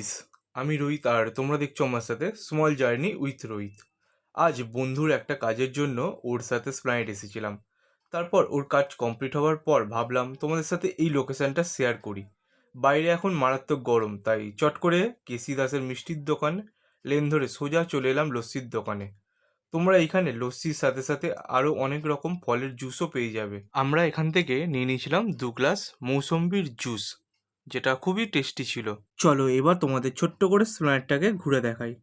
Guys, আমি রোহিত আর তোমরা দেখছো আমার সাথে স্মল জার্নি উইথ রোহিত। আজ বন্ধুর একটা কাজের জন্য ওর সাথে স্প্লানেট এসেছিলাম। তারপর ওর কাজ কমপ্লিট হওয়ার পর ভাবলাম তোমাদের সাথে এই লোকেশনটা শেয়ার করি। বাইরে এখন মারাত্মক গরম, তাই চট করে কেসি দাসের মিষ্টির দোকান লেন ধরে সোজা চলে এলাম লস্যির দোকানে। তোমরা এখানে লস্যির সাথে সাথে আরও অনেক রকম ফলের জুসও পেয়ে যাবে। আমরা এখান থেকে নিয়ে নিয়েছিলাম 2 গ্লাস মৌসম্বির জুস, যেটা খুবই টেস্টি ছিল। চলো এবার তোমাদের ছোট্ট করে স্প্ল্যানেডটাকে ঘুরে দেখাই।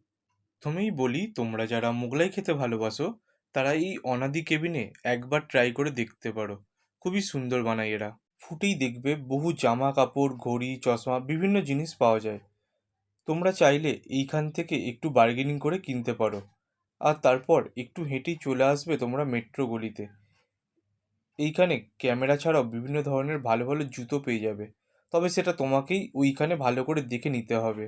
প্রথমেই বলি, তোমরা যারা মোগলাই খেতে ভালোবাসো তারা এই অনাদি কেবিনে একবার ট্রাই করে দেখতে পারো। খুবই সুন্দর বানায় এরা। ফুটেই দেখবে বহু জামা কাপড়, ঘড়ি, চশমা, বিভিন্ন জিনিস পাওয়া যায়। তোমরা চাইলে এইখান থেকে একটু বার্গেনিং করে কিনতে পারো, আর তারপর একটু হেঁটেই চলে আসবে তোমরা মেট্রো গলিতে। এইখানে ক্যামেরা ছাড়াও বিভিন্ন ধরনের ভালো ভালো জুতো পেয়ে যাবে, তবে সেটা তোমাকেই ওইখানে ভালো করে দেখে নিতে হবে।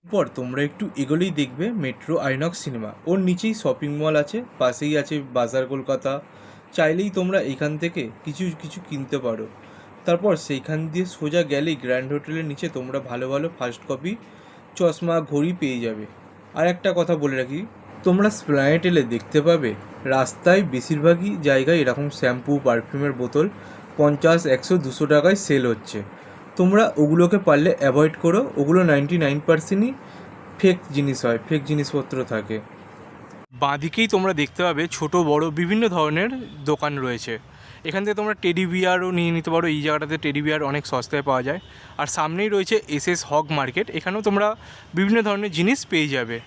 পর তোমরা একটু এগোলেই দেখবে মেট্রো আইনক্স সিনেমা, ওর নিচেই শপিং মল আছে, পাশেই আছে বাজার কলকাতা। চাইলেই তোমরা এখান থেকে কিছু কিছু কিনতে পারো। তারপর সেইখান দিয়ে সোজা গেলেই গ্র্যান্ড হোটেলের নিচে তোমরা ভালো ভালো ফার্স্ট কপি চশমা, ঘড়ি পেয়ে যাবে। আর একটা কথা বলে রাখি, তোমরা স্প্ল্যানেট এলে দেখতে পাবে রাস্তায় বেশিরভাগই জায়গায় এরকম শ্যাম্পু, পারফিউমের বোতল 50, 100, 200 টাকায় সেল হচ্ছে। তোমরা ওগুলোকে পারলে অ্যাভয়েড করো, ওগুলো 99%ই ফেক জিনিস হয়, ফেক জিনিসপত্র থাকে। বাঁদিকেই তোমরা দেখতে পাবে ছোট বড় বিভিন্ন ধরনের দোকান রয়েছে। এখান থেকে তোমরা টেডি বিয়ারও নিয়ে নিতে পারো, এই জায়গাটাতে টেডি বিয়ার অনেক সস্তায় পাওয়া যায়। আর সামনেই রয়েছে এসএস হগ মার্কেট, এখানেও তোমরা বিভিন্ন ধরনের জিনিস পেয়ে যাবে।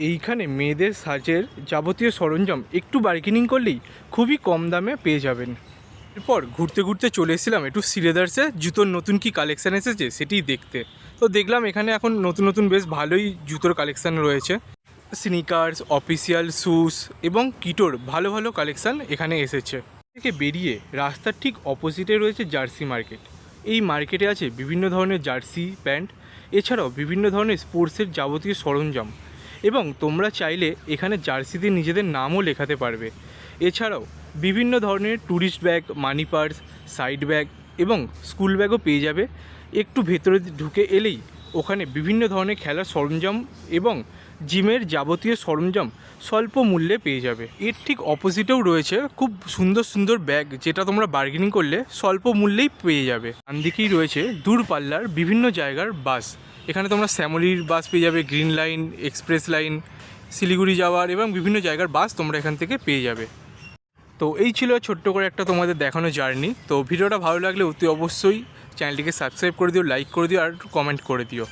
এইখানে মেয়েদের সাজের যাবতীয় সরঞ্জাম একটু বার্গেনিং করলেই খুবই কম দামে পেয়ে যাবেন। এরপর ঘুরতে ঘুরতে চলে এসেছিলাম একটু সিলেদার্সে জুতোর নতুন কি কালেকশান এসেছে সেটিই দেখতে। তো দেখলাম এখানে এখন নতুন নতুন বেশ ভালোই জুতোর কালেকশান রয়েছে। স্নিকার্স, অফিসিয়াল শ্যুস এবং কিটোর ভালো ভালো কালেকশান এখানে এসেছে। থেকে বেরিয়ে রাস্তার ঠিক অপোজিটে রয়েছে জার্সি মার্কেট। এই মার্কেটে আছে বিভিন্ন ধরনের জার্সি প্যান্ট, এছাড়াও বিভিন্ন ধরনের স্পোর্টসের যাবতীয় সরঞ্জাম, এবং তোমরা চাইলে এখানে জার্সিতে নিজেদের নামও লেখাতে পারবে। এছাড়াও বিভিন্ন ধরনের tourist bag, money purse, side bag এবং স্কুল ব্যাগও পেয়ে যাবে। একটু ভেতরে ঢুকে এলেই ওখানে বিভিন্ন ধরনের খেলার সরঞ্জাম এবং জিমের যাবতীয় সরঞ্জাম স্বল্প মূল্যে পেয়ে যাবে। এর ঠিক অপোজিটেও রয়েছে খুব সুন্দর সুন্দর ব্যাগ, যেটা তোমরা বার্গেনিং করলে স্বল্প মূল্যেই পেয়ে যাবে। ডান দিকেই রয়েছে দূরপাল্লার বিভিন্ন জায়গার বাস। এখানে তোমরা শ্যামলির বাস পেয়ে যাবে, green line, express line, Siliguri যাওয়ার এবং বিভিন্ন জায়গার বাস তোমরা এখান থেকে পেয়ে যাবে। তো এই ছিল ছোট্ট করে একটা তোমাদের দেখানো জার্নি। তো ভিডিওটা ভালো লাগলে অতি অবশ্যই চ্যানেলটিকে সাবস্ক্রাইব করে দিও, লাইক করে দিও আর কমেন্ট করে দিও।